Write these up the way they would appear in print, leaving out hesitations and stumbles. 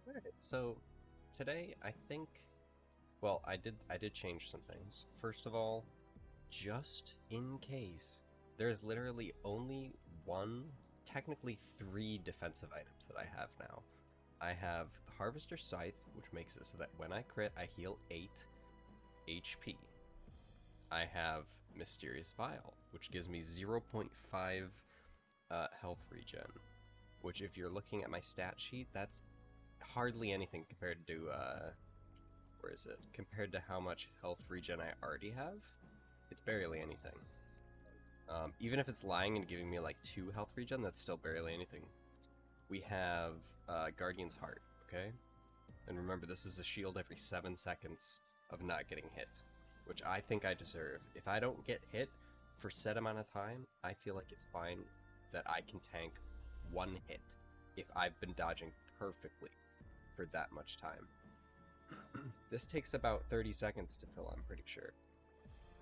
Alright, so today I think, well, I did change some things. First of all, just in case, there's literally only one, technically three defensive items that I have now. I have the Harvester Scythe, which makes it so that when I crit, I heal 8 HP. I have Mysterious Vial, which gives me 0.5 health regen, which if you're looking at my stat sheet, that's hardly anything compared to, where is it? Compared to how much health regen I already have, it's barely anything. Even if it's lying and giving me like 2 health regen, that's still barely anything. We have Guardian's Heart, okay? And remember, this is a shield every 7 seconds of not getting hit, which I think I deserve. If I don't get hit for set amount of time, I feel like it's fine that I can tank 1 hit if I've been dodging perfectly for that much time. This takes about 30 seconds to fill, I'm pretty sure.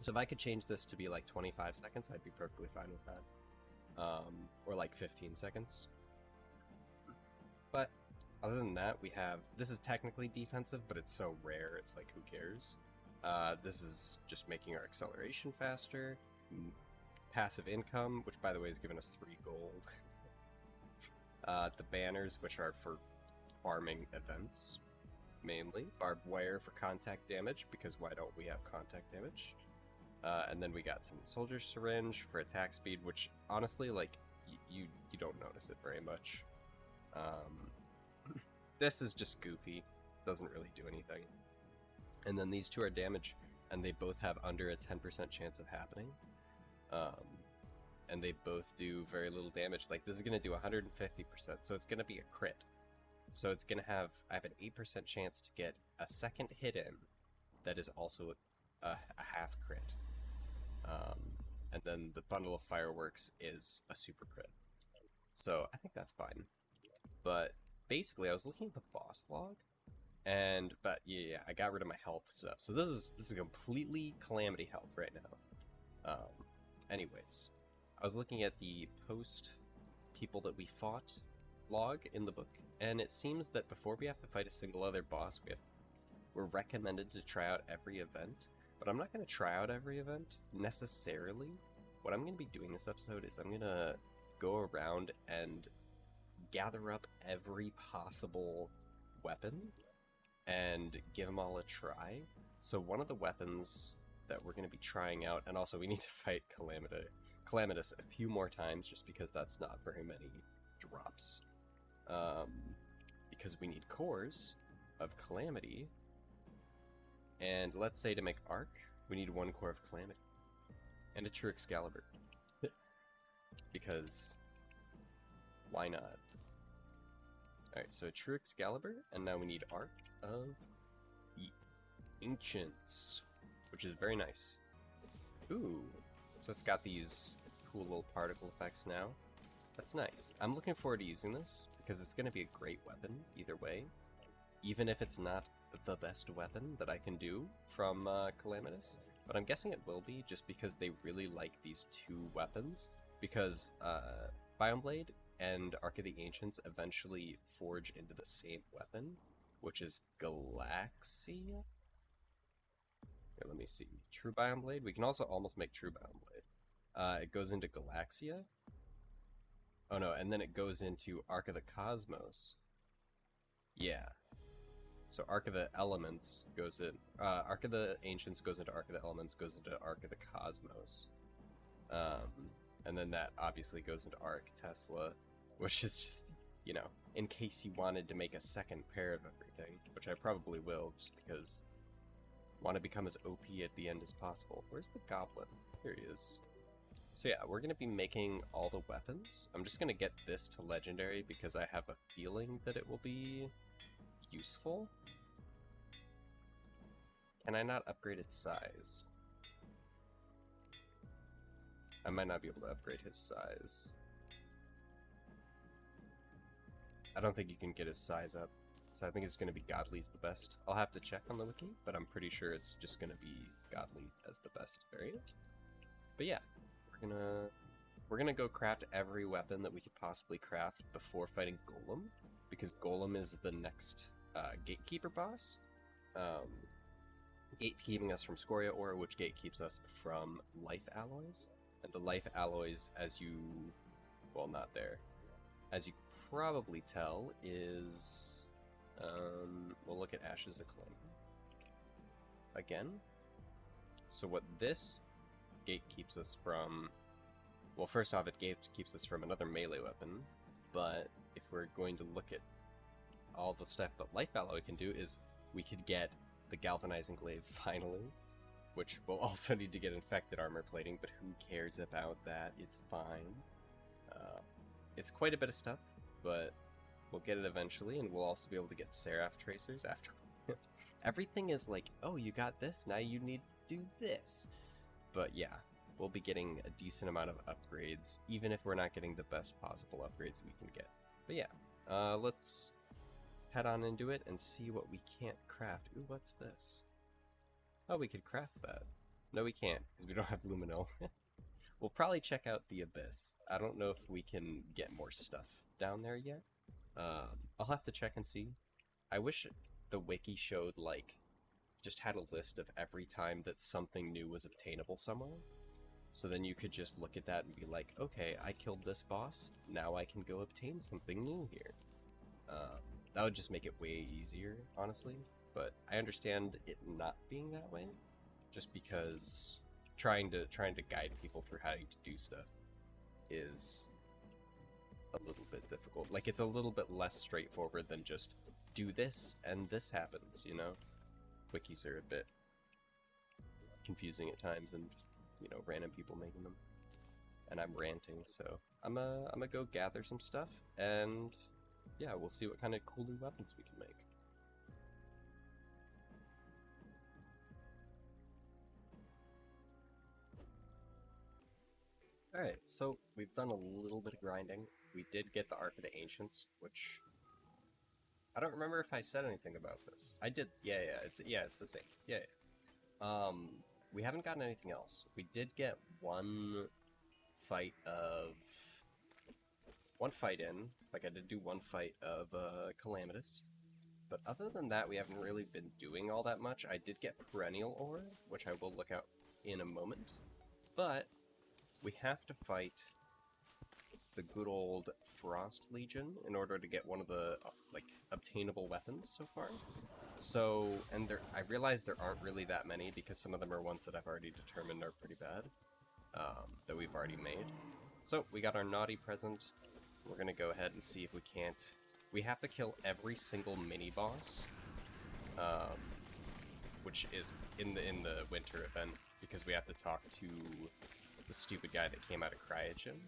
So if I could change this to be like 25 seconds, I'd be perfectly fine with that. Or like 15 seconds. But other than that, we have, this is technically defensive, but it's so rare, it's like, who cares? This is just making our acceleration faster. Passive income, which by the way has given us 3 gold. The banners, which are for farming events, mainly. Barbed wire for contact damage, because why don't we have contact damage? And then we got some soldier syringe for attack speed, which honestly, like, you don't notice it very much. This is just goofy, doesn't really do anything. And then these two are damage, and they both have under a 10% chance of happening. And they both do very little damage. Like, this is going to do 150%, so it's going to be a crit. So it's going to have, I have an 8% chance to get a second hit in that is also a half crit. And then the bundle of fireworks is a super crit. So I think that's fine. But basically, I was looking at the boss log, but yeah, I got rid of my health stuff. So this is completely Calamity health right now. Anyways, I was looking at the post people that we fought log in the book, and it seems that before we have to fight a single other boss, we're recommended to try out every event. But I'm not going to try out every event necessarily. What I'm going to be doing this episode is I'm going to go around and gather up every possible weapon and give them all a try. So one of the weapons that we're going to be trying out, and also we need to fight Calamitous a few more times just because that's not very many drops. Because we need cores of Calamity, and let's say to make Arc, we need 1 core of Calamity. And a True Excalibur. Because why not? Alright, so True Excalibur, and now we need Arc of the Ancients, which is very nice. Ooh, so it's got these cool little particle effects now. That's nice. I'm looking forward to using this, because it's going to be a great weapon, either way. Even if it's not the best weapon that I can do from Calamitous, but I'm guessing it will be, just because they really like these 2 weapons, because Biome Blade and Arc of the Ancients eventually forge into the same weapon, which is Galaxia? Here, let me see. True Biome Blade? We can also almost make True Biome Blade. It goes into Galaxia. Oh no, and then it goes into Arc of the Cosmos. Yeah. So Arc of the Elements goes in... Arc of the Ancients goes into Arc of the Elements, goes into Arc of the Cosmos. And then that obviously goes into Arc Tesla, which is just, you know, in case you wanted to make a second pair of everything, which I probably will, just because I want to become as OP at the end as possible. Where's the Goblin? Here he is. So yeah, we're going to be making all the weapons. I'm just going to get this to Legendary because I have a feeling that it will be useful. Can I not upgrade its size? I might not be able to upgrade his size. I don't think you can get his size up, so I think it's going to be Godly's the best. I'll have to check on the wiki, but I'm pretty sure it's just going to be Godly as the best variant. But yeah, we're gonna go craft every weapon that we could possibly craft before fighting Golem, because Golem is the next gatekeeper boss. Gatekeeping us from Scoria Ore, which gatekeeps us from life alloys. And the life alloys, as you... well, not there. As you can probably tell, is... we'll look at Ash's Acclaim. Again. So what this gate keeps us from... well, first off, it keeps us from another melee weapon, but if we're going to look at all the stuff that Life Alloy can do, is we could get the Galvanizing Glaive finally, which will also need to get Infected Armor Plating, but who cares about that? It's fine. It's quite a bit of stuff, but we'll get it eventually, and we'll also be able to get Seraph Tracers after. Everything is like, oh, you got this, now you need to do this. But yeah, we'll be getting a decent amount of upgrades, even if we're not getting the best possible upgrades we can get. But yeah, let's head on into it and see what we can't craft. Ooh, what's this? Oh, we could craft that. No, we can't, because we don't have luminol. We'll probably check out the Abyss. I don't know if we can get more stuff down there yet. I'll have to check and see. I wish the wiki showed, like, just had a list of every time that something new was obtainable somewhere. So then you could just look at that and be like, okay, I killed this boss, now I can go obtain something new here. That would just make it way easier, honestly. But I understand it not being that way, just because trying to guide people through how to do stuff is a little bit difficult. Like, it's a little bit less straightforward than just do this and this happens, you know? Wikis are a bit confusing at times, and just, you know, random people making them. And I'm ranting, so I'm gonna go gather some stuff, and yeah, we'll see what kind of cool new weapons we can make. Alright, so we've done a little bit of grinding. We did get the Ark of the Ancients, which I don't remember if I said anything about this. I did. Yeah, it's the same. Yeah. We haven't gotten anything else. We did get one fight in. Like, I did do one fight of Calamitous. But other than that, we haven't really been doing all that much. I did get Perennial Ore, which I will look out in a moment. But we have to fight the good old Frost Legion in order to get one of the, like, obtainable weapons so far. So, and I realize there aren't really that many, because some of them are ones that I've already determined are pretty bad, that we've already made. So, we got our naughty present. We're gonna go ahead and see if we can't... we have to kill every single mini-boss, which is in the winter event, because we have to talk to the stupid guy that came out of Cryogen.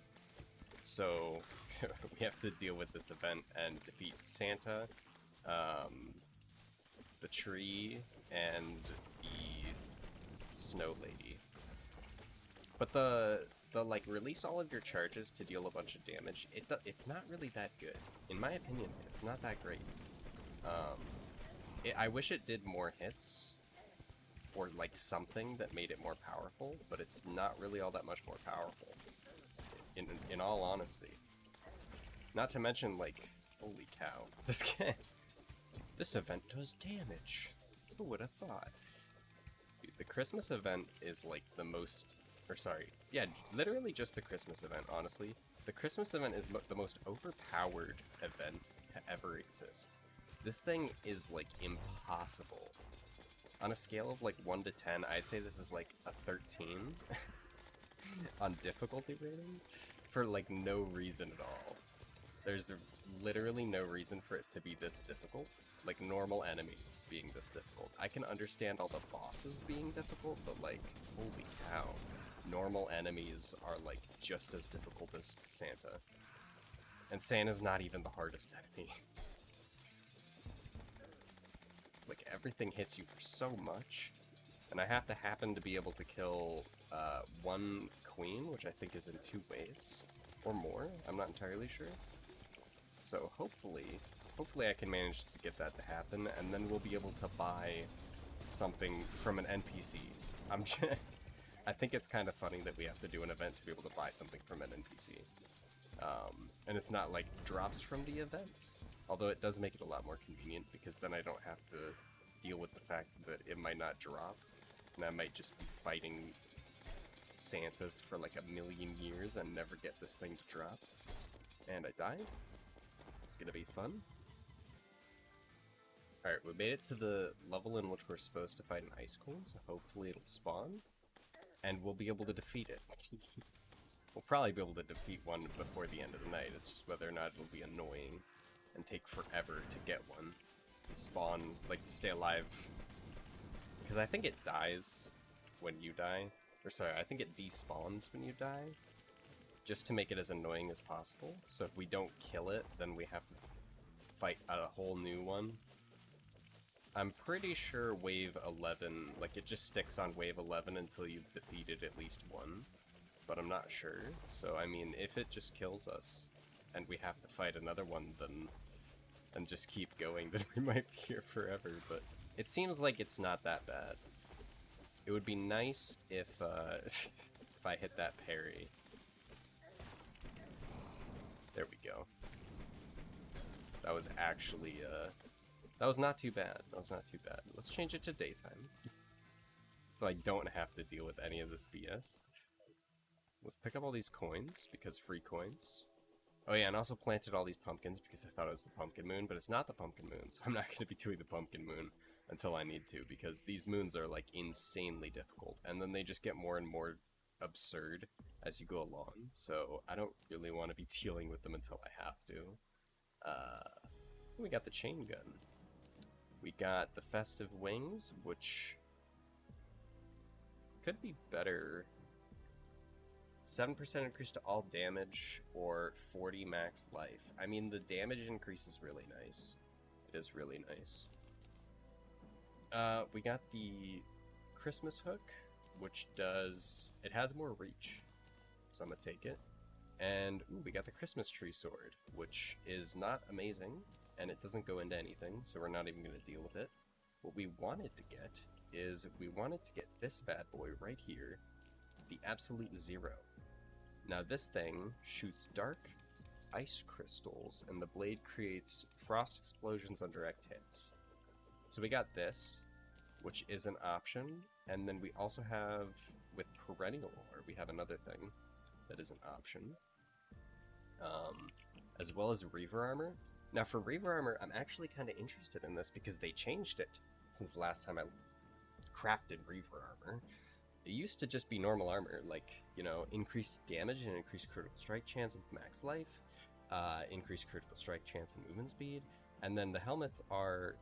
So, we have to deal with this event and defeat Santa, the tree, and the snow lady. But the like, release all of your charges to deal a bunch of damage, it's not really that good. In my opinion, it's not that great. I wish it did more hits, or like something that made it more powerful, but it's not really all that much more powerful, in all honesty. Not to mention, like, holy cow, this event does damage. Who would have thought? Dude, the Christmas event is like the most, or sorry, yeah, literally just the Christmas event, honestly. The Christmas event is the most overpowered event to ever exist. This thing is, like, impossible. On a scale of, like, 1 to 10, I'd say this is, like, a 13 on difficulty rating, for, like, no reason at all. There's literally no reason for it to be this difficult. Like, normal enemies being this difficult. I can understand all the bosses being difficult, but, like, holy cow. Normal enemies are, like, just as difficult as Santa. And Santa's not even the hardest enemy. Like, everything hits you for so much. And I have to happen to be able to kill one queen, which I think is in 2 waves. Or more, I'm not entirely sure. So hopefully I can manage to get that to happen, and then we'll be able to buy something from an NPC. I think it's kind of funny that we have to do an event to be able to buy something from an NPC. And it's not like drops from the event. Although it does make it a lot more convenient, because then I don't have to deal with the fact that it might not drop, and I might just be fighting Santas for like a million years and never get this thing to drop. And I died. It's gonna be fun. Alright, we made it to the level in which we're supposed to fight an ice coin, so hopefully it'll spawn, and we'll be able to defeat it. We'll probably be able to defeat one before the end of the night, it's just whether or not it'll be annoying and take forever to get one, to spawn, like to stay alive. Because I think it dies when you die, or sorry, I think it despawns when you die, just to make it as annoying as possible. So if we don't kill it, then we have to fight a whole new one. I'm pretty sure wave 11, like it just sticks on wave 11 until you've defeated at least one, but I'm not sure. So I mean, if it just kills us and we have to fight another one, then just keep going, then we might be here forever, but it seems like it's not that bad. It would be nice if, if I hit that parry. There we go. That was actually, that was not too bad. That was not too bad. Let's change it to daytime. So I don't have to deal with any of this BS. Let's pick up all these coins, because free coins. Oh yeah, and also planted all these pumpkins because I thought it was the pumpkin moon, but it's not the pumpkin moon, so I'm not going to be doing the pumpkin moon until I need to, because these moons are like insanely difficult, and then they just get more and more absurd as you go along, so I don't really want to be dealing with them until I have to. We got the chain gun. We got the festive wings, which could be better. 7% increase to all damage, or 40 max life. I mean, the damage increase is really nice. It is really nice. We got the Christmas hook, which does... it has more reach, so I'm gonna take it. And, ooh, we got the Christmas tree sword, which is not amazing, and it doesn't go into anything, so we're not even gonna deal with it. What we wanted to get is, we wanted to get this bad boy right here, the Absolute Zero. Now this thing shoots dark ice crystals, and the blade creates frost explosions on direct hits. So we got this, which is an option, and then we also have, with Perennial Ore, we have another thing that is an option, as well as Reaver Armor. Now for Reaver Armor, I'm actually kind of interested in this because they changed it since the last time I crafted Reaver Armor. It used to just be normal armor, like, you know, increased damage and increased critical strike chance with max life, increased critical strike chance and movement speed, and then the helmets are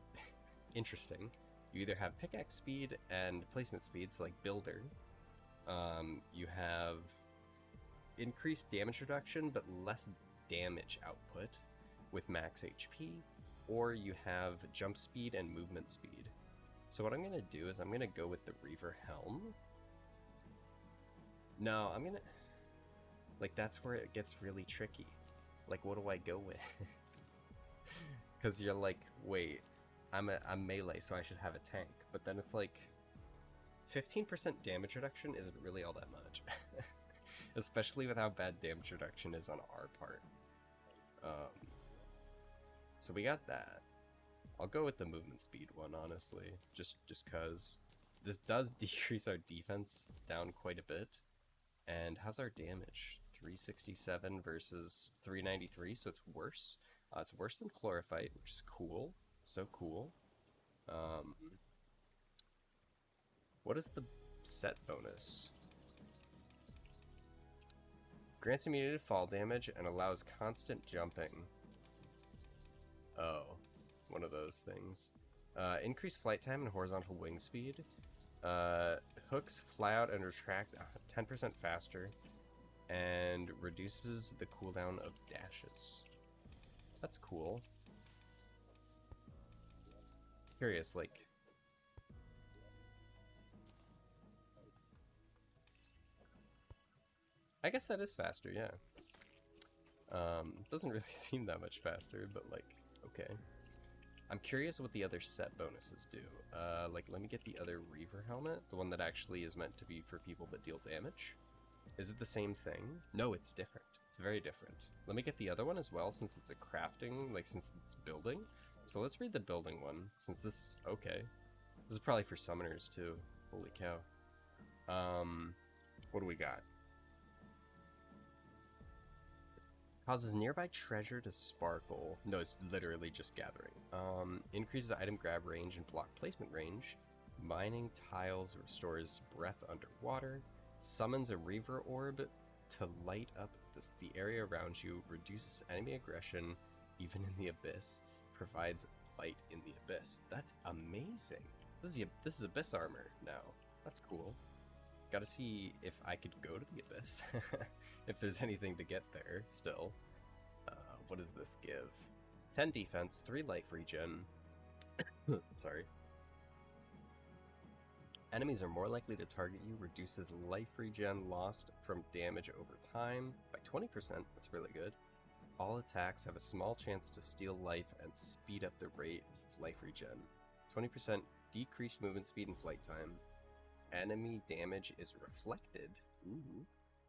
interesting. You either have pickaxe speed and placement speed, so like Builder. You have increased damage reduction, but less damage output with max HP, or you have jump speed and movement speed. So what I'm going to do is I'm going to go with the Reaver Helm. No, I'm gonna... like, that's where it gets really tricky. Like, what do I go with? Because you're like, wait, I'm melee, so I should have a tank. But then it's like, 15% damage reduction isn't really all that much. Especially with how bad damage reduction is on our part. So we got that. I'll go with the movement speed one, honestly. Just cause this does decrease our defense down quite a bit. And how's our damage? 367 versus 393, so it's worse. It's worse than Chlorophyte, which is cool. So cool. What is the set bonus? Grants immunity to fall damage and allows constant jumping. Oh, one of those things. Increased flight time and horizontal wing speed. Hooks fly out and retract 10% faster, and reduces the cooldown of dashes. That's cool. Curious, like... I guess that is faster, yeah. Doesn't really seem that much faster, but like, okay. I'm curious what the other set bonuses do. Like, let me get the other Reaver helmet, the one that actually is meant to be for people that deal damage. Is it the same thing? No, it's different. It's very different. Let me get the other one as well, since it's a crafting, like since it's building. So let's read the building one, since this is okay. This is probably for summoners too. Holy cow. What do we got? Causes nearby treasure to sparkle. No, it's literally just gathering. Increases item grab range and block placement range. Mining tiles restores breath underwater. Summons a Reaver orb to light up the area around you. Reduces enemy aggression even in the abyss. Provides light in the abyss. That's amazing. This is Abyss armor now. That's cool. Gotta see if I could go to the abyss. If there's anything to get there still. What does this give? 10 defense, 3 life regen. Sorry. Enemies are more likely to target you. Reduces life regen lost from damage over time by 20%. That's really good. All attacks have a small chance to steal life and speed up the rate of life regen. 20% decreased movement speed and flight time. Enemy damage is reflected. Ooh.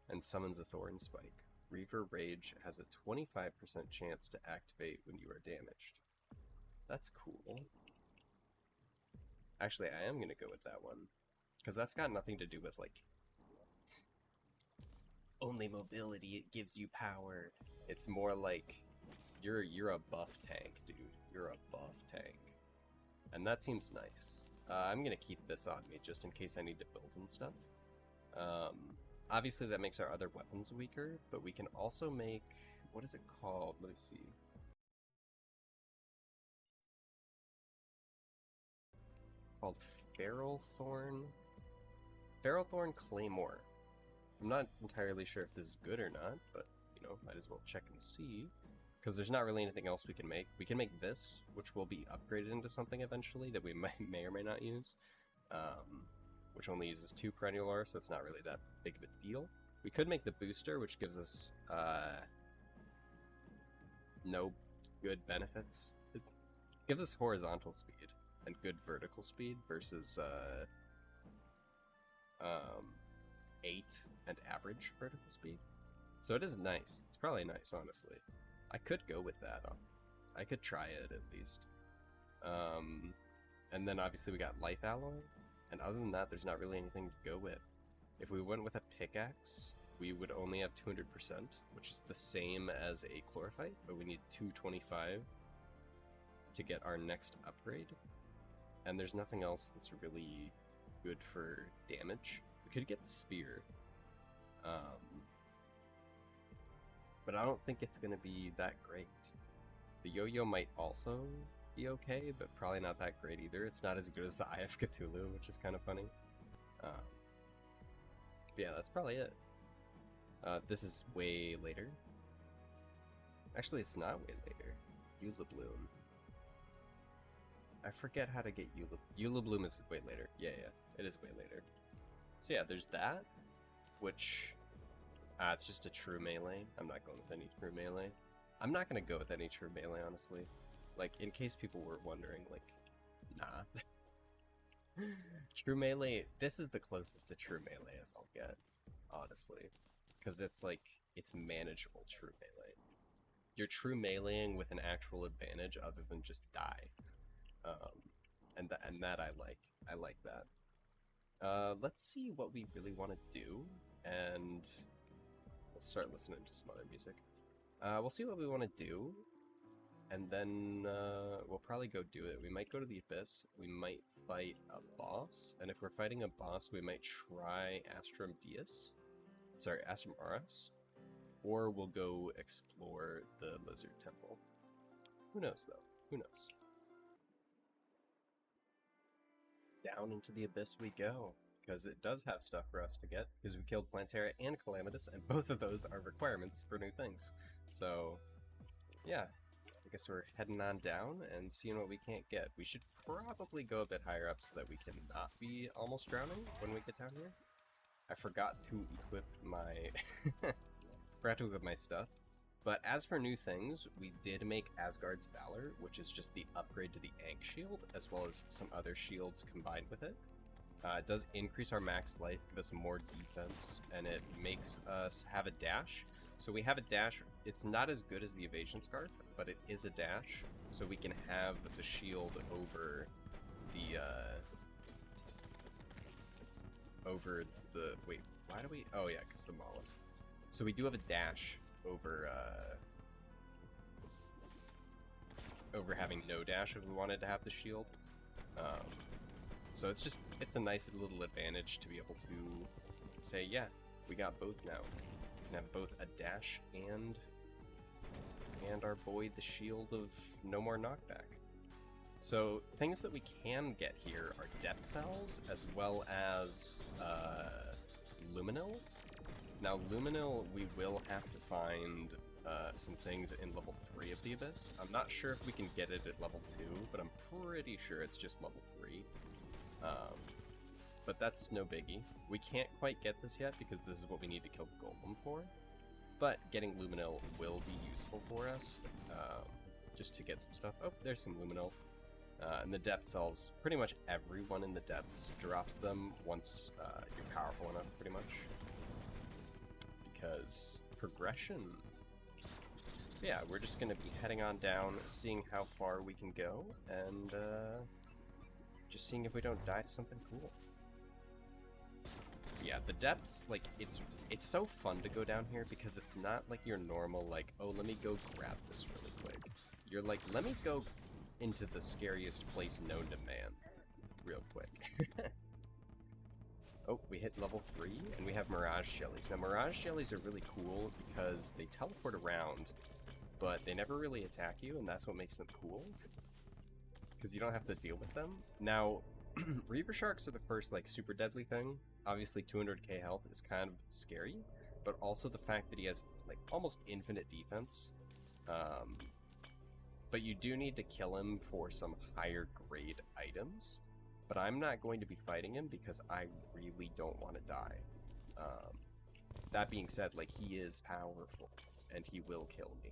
And summons a Thorn Spike. Reaver Rage has a 25% chance to activate when you are damaged. That's cool. Actually, I am going to go with that one. Because that's got nothing to do with, like, only mobility, it gives you power. It's more like, you're a buff tank, dude. You're a buff tank. And that seems nice. I'm going to keep this on me, just in case I need to build and stuff. Obviously, that makes our other weapons weaker, but we can also make... What is it called? Let me see. Called Feralthorn Claymore. I'm not entirely sure if this is good or not, but, you know, might as well check and see. Because there's not really anything else we can make. We can make this, which will be upgraded into something eventually that we may or may not use. Which only uses 2 perennial ore, so it's not really that big of a deal. We could make the booster, which gives us no good benefits. It gives us horizontal speed and good vertical speed versus 8 and average vertical speed. So it is nice. It's probably nice, honestly. I could go with that. I could try it at least. And then obviously we got life alloy. And other than that, there's not really anything to go with. If we went with a pickaxe, we would only have 200%, which is the same as a chlorophyte, but we need 225 to get our next upgrade. And there's nothing else that's really good for damage. We could get the spear. But I don't think it's going to be that great. The yo-yo might also be okay, but probably not that great either. It's not as good as the Eye of Cthulhu, which is kind of funny. Yeah, that's probably it. This is way later. Actually, it's not way later. Eula Bloom. I forget how to get Eula Bloom is way later. Yeah, it is way later. So yeah, there's that, which it's just a true melee. I'm not going with any true melee. I'm not going to go with any true melee, honestly. Like, in case people were wondering, like, nah. True melee, this is the closest to true melee as I'll get, honestly. Because it's like, it's manageable true melee. You're true meleeing with an actual advantage other than just die. And that I like. I like that. Let's see what we really want to do, and we'll start listening to some other music. We'll see what we want to do, and then we'll probably go do it. We might go to the Abyss, we might fight a boss, and if we're fighting a boss, we might try Astrum Aras, or we'll go explore the Lizard Temple. Who knows, though? Who knows? Down into the Abyss we go, because it does have stuff for us to get, because we killed Plantera and Calamitous, and both of those are requirements for new things. So, yeah, I guess we're heading on down and seeing what we can't get. We should probably go a bit higher up so that we can not be almost drowning when we get down here. I forgot to equip my stuff. But as for new things, we did make Asgard's Valor, which is just the upgrade to the Ankh shield, as well as some other shields combined with it. It does increase our max life, give us more defense, and it makes us have a dash, So we have a dash. It's not as good as the evasion scarf, but it is a dash. So we can have the shield over the, wait, why do we, oh yeah, because the mollusk. So we do have a dash over, over having no dash if we wanted to have the shield. So it's a nice little advantage to be able to say, yeah, we got both now. We can have both a dash and our boy the shield of no more knockback. So things that we can get here are depth cells as well as luminil. Now luminil we will have to find some things in level 3 of the Abyss. I'm not sure if we can get it at level 2, but I'm pretty sure it's just level 3. But that's no biggie. We can't quite get this yet because this is what we need to kill the golem for. But getting luminil will be useful for us, just to get some stuff. Oh, there's some luminil. And the depth cells, pretty much everyone in the depths drops them once you're powerful enough, pretty much. Because progression. Yeah, we're just going to be heading on down, seeing how far we can go, and just seeing if we don't die to something cool. Yeah, the depths, like, it's so fun to go down here because it's not like your normal, like, oh, let me go grab this really quick. You're like, let me go into the scariest place known to man real quick. Oh, we hit level 3, and we have Mirage Jellies. Now, Mirage Jellies are really cool because they teleport around, but they never really attack you, and that's what makes them cool. Because you don't have to deal with them. Now, Reaver Sharks are the first, like, super deadly thing. Obviously, 200k health is kind of scary, but also the fact that he has, like, almost infinite defense. But you do need to kill him for some higher grade items. But I'm not going to be fighting him because I really don't want to die. That being said, like, he is powerful, and he will kill me.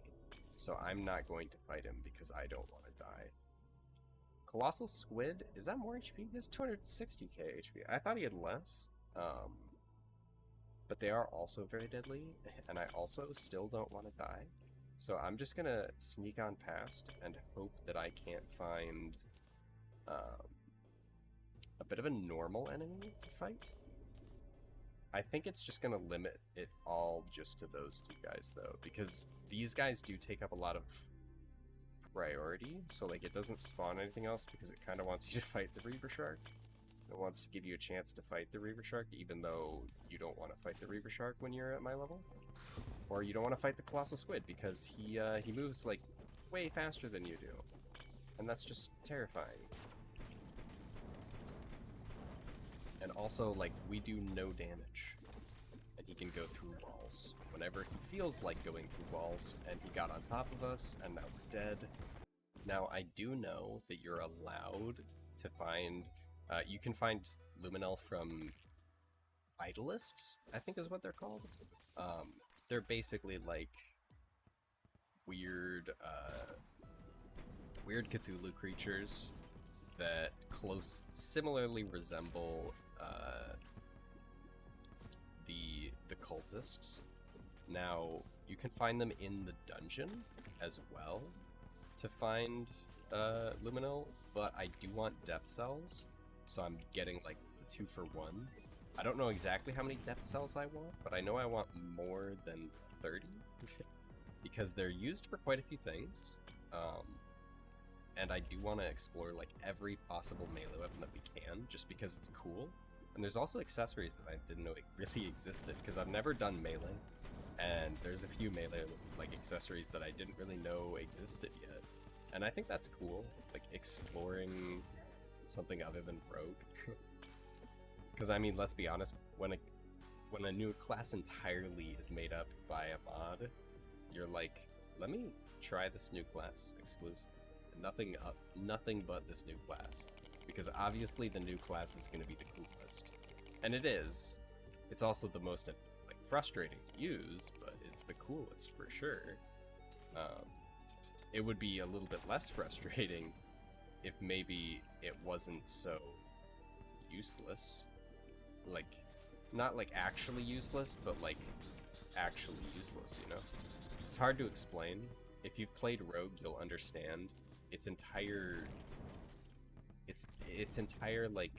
So I'm not going to fight him because I don't want to die. Colossal Squid, is that more HP? He has 260k HP. I thought he had less. But they are also very deadly, and I also still don't want to die. So I'm just gonna sneak on past and hope that I can't find a bit of a normal enemy to fight. I think it's just gonna limit it all just to those two guys though, because these guys do take up a lot of priority, so like it doesn't spawn anything else because it kind of wants you to fight the Reaver Shark. It wants to give you a chance to fight the Reaver Shark even though you don't want to fight the Reaver Shark when you're at my level. Or you don't want to fight the Colossal Squid because he moves like way faster than you do. And that's just terrifying. And also, like, we do no damage. And he can go through walls whenever he feels like going through walls. And he got on top of us, and now we're dead. Now, I do know that you're allowed to find... you can find luminil from idolists, I think is what they're called. They're basically like weird Cthulhu creatures that similarly resemble the cultists. Now, you can find them in the dungeon as well to find luminil, but I do want depth cells, so I'm getting like 2 for 1. I don't know exactly how many depth cells I want, but I know I want more than 30 because they're used for quite a few things. And I do want to explore like every possible melee weapon that we can, just because it's cool. And there's also accessories that I didn't know really existed, because I've never done melee, and there's a few melee like accessories that I didn't really know existed yet. And I think that's cool, like exploring something other than rogue. Because I mean, let's be honest, when a new class entirely is made up by a mod, you're like, let me try this new class exclusive. Nothing but this new class, because obviously the new class is going to be the coolest, and it is. It's also the most like frustrating to use, but it's the coolest for sure. It would be a little bit less frustrating if maybe it wasn't so useless, like not like actually useless, but like actually useless, you know? It's hard to explain. If you've played Rogue, you'll understand its entire like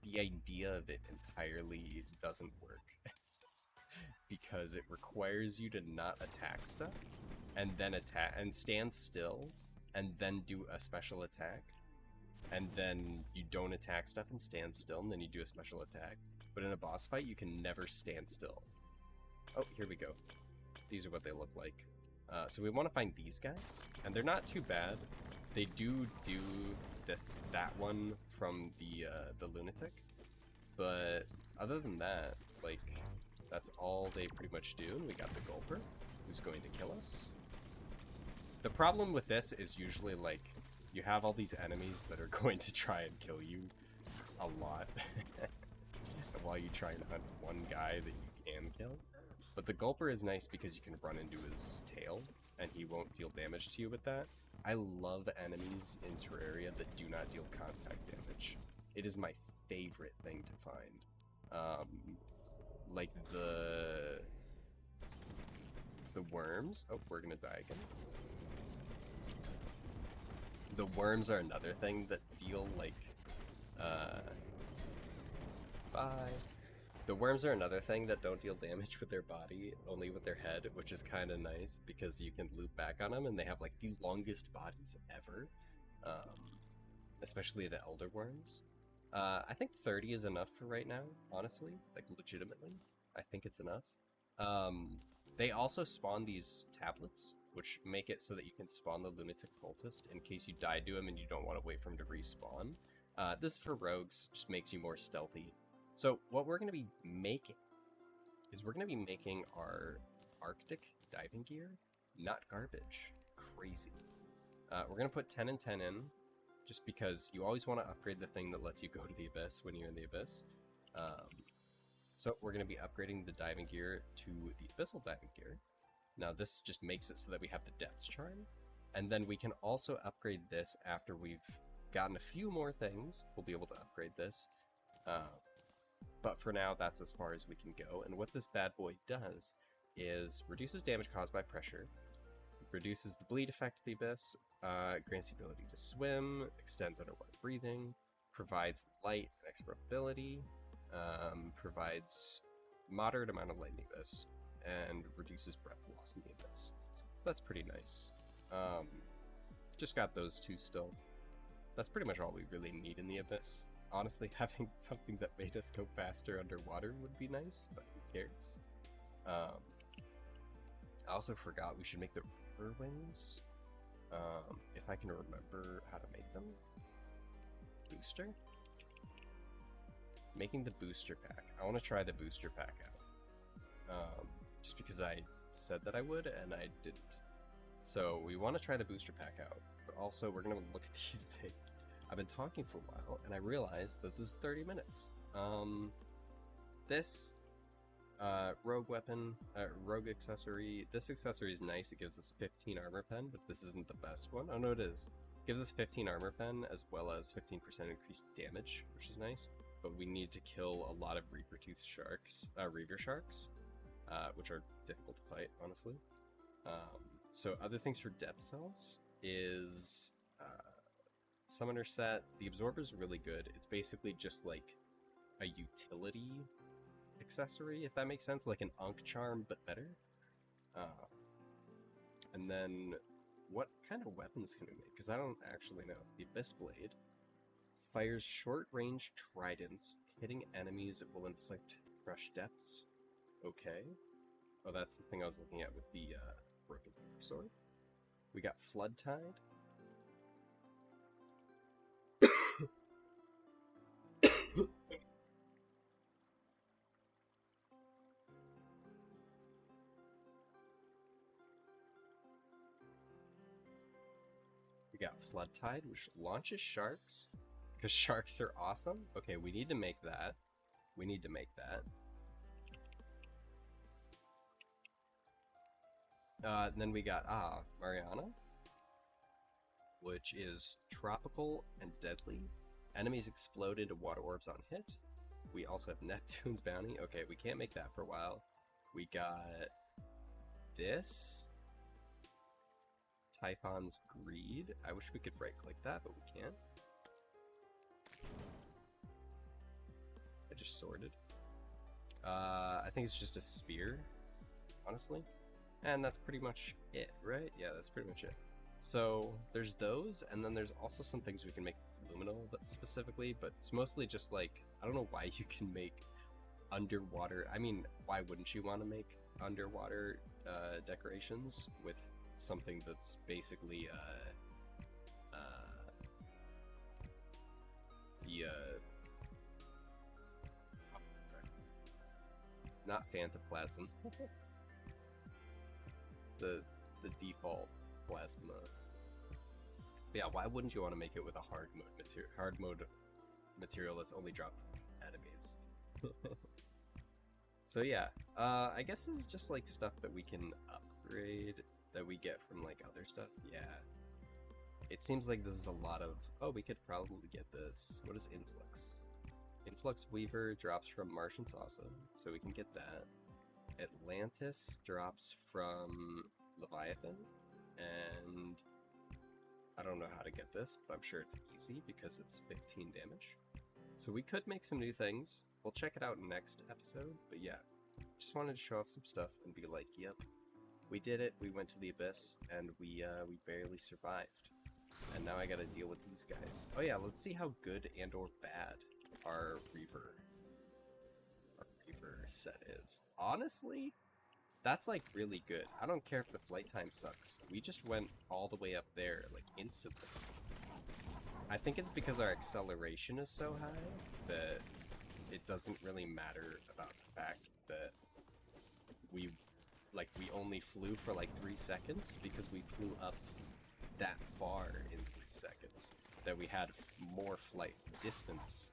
the idea of it entirely doesn't work because it requires you to not attack stuff and then attack and stand still and then do a special attack, and then you don't attack stuff and stand still and then you do a special attack. But in a boss fight you can never stand still. Oh, here we go. These are what they look like. So we want to find these guys, and they're not too bad. They do that one from the lunatic, but other than that, like, that's all they pretty much do. And we got the Gulper, who's going to kill us. The problem with this is usually, like, you have all these enemies that are going to try and kill you a lot while you try and hunt one guy that you can kill. But the Gulper is nice because you can run into his tail, and he won't deal damage to you with that. I love enemies in Terraria that do not deal contact damage. It is my favorite thing to find. Like the worms. Oh, we're gonna die again. The worms are another thing that deal, like, bye. The worms are another thing that don't deal damage with their body, only with their head, which is kind of nice because you can loop back on them, and they have, like, the longest bodies ever. Especially the elder worms. I think 30 is enough for right now, honestly. Like, legitimately. I think it's enough. They also spawn these tablets, which make it so that you can spawn the lunatic cultist in case you die to him and you don't want to wait for him to respawn. This is for rogues, just makes you more stealthy. So what we're going to be making is we're going to be making our Arctic diving gear, not garbage. Crazy. We're going to put 10 and 10 in, just because you always want to upgrade the thing that lets you go to the Abyss when you're in the Abyss. So we're going to be upgrading the diving gear to the Abyssal diving gear. Now this just makes it so that we have the Depths Charm, and then we can also upgrade this after we've gotten a few more things. We'll be able to upgrade this. But for now, that's as far as we can go. And what this bad boy does is reduces damage caused by pressure, reduces the bleed effect of the Abyss, grants the ability to swim, extends underwater breathing, provides light and extra ability, provides moderate amount of light in the Abyss, and reduces breath loss in the Abyss. So that's pretty nice. Just got those two still. That's pretty much all we really need in the Abyss. Honestly, having something that made us go faster underwater would be nice, but who cares? I also forgot we should make the Reaver wings. If I can remember how to make them. Booster? Making the booster pack. I want to try the booster pack out. Just because I said that I would, and I didn't. So we want to try the booster pack out, but also we're going to look at these things. I've been talking for a while, and I realized that this is 30 minutes. This rogue weapon, rogue accessory, this accessory is nice. It gives us 15 armor pen, but this isn't the best one. Oh no, it is. It gives us 15 armor pen, as well as 15% increased damage, which is nice. But we need to kill a lot of Reaver sharks, which are difficult to fight, honestly. So other things for depth cells is summoner set. The absorber is really good. It's basically just like a utility accessory, if that makes sense, like an Ankh charm but better. And then what kind of weapons can we make? Because I don't actually know. The Abyss Blade fires short-range tridents. Hitting enemies will inflict crush depths. Okay. Oh, that's the thing I was looking at with the broken sword. We got Flood Tide. We got Flood Tide, which launches sharks, because sharks are awesome. Okay, we need to make that. We need to make that. And then we got Mariana, which is tropical and deadly. Enemies explode into water orbs on hit. We also have Neptune's Bounty. Okay, we can't make that for a while. We got this. Typhon's Greed. I wish we could right-click that, but we can't. I just sorted. I think it's just a spear, honestly. And that's pretty much it, right? Yeah, that's pretty much it. So there's those, and then there's also some things we can make luminal specifically, but it's mostly just like, I don't know why you can make underwater, I mean, why wouldn't you want to make underwater decorations with something that's basically not Phantoplasm, the default plasma. But yeah, why wouldn't you want to make it with a hard mode material that's only dropped from enemies? So yeah, I guess this is just like stuff that we can upgrade that we get from like other stuff. Yeah, it seems like this is a lot of, oh, we could probably get this. What is Influx? Influx Weaver drops from Martian Salsa, so we can get that. Atlantis drops from Leviathan, and I don't know how to get this, but I'm sure it's easy because it's 15 damage. So we could make some new things. We'll check it out next episode, but yeah, just wanted to show off some stuff and be like, yep, we did it. We went to the Abyss, and we barely survived. And now I gotta deal with these guys. Oh yeah, let's see how good and or bad our Reaver set is. Honestly, that's like really good. I don't care if the flight time sucks. We just went all the way up there like instantly. I think it's because our acceleration is so high that it doesn't really matter about the fact that we only flew for like 3 seconds, because we flew up that far in 3 seconds, that we had more flight distance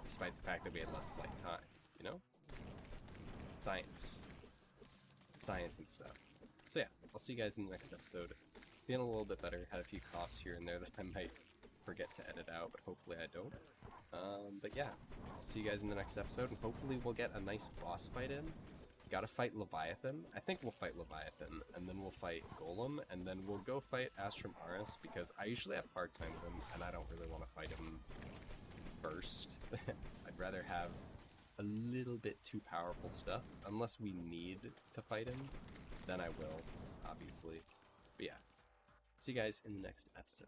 despite the fact that we had less flight time, you know? Science and stuff. So yeah, I'll see you guys in the next episode. Feeling a little bit better, had a few coughs here and there that I might forget to edit out, but hopefully I don't. But yeah, I'll see you guys in the next episode, and hopefully we'll get a nice boss fight in. Gotta fight Leviathan. I think we'll fight Leviathan, and then we'll fight Golem, and then we'll go fight Astrum Aris, because I usually have a hard time with him, and I don't really want to fight him first. I'd rather have a little bit too powerful stuff. Unless we need to fight him, then I will, obviously. But yeah, see you guys in the next episode.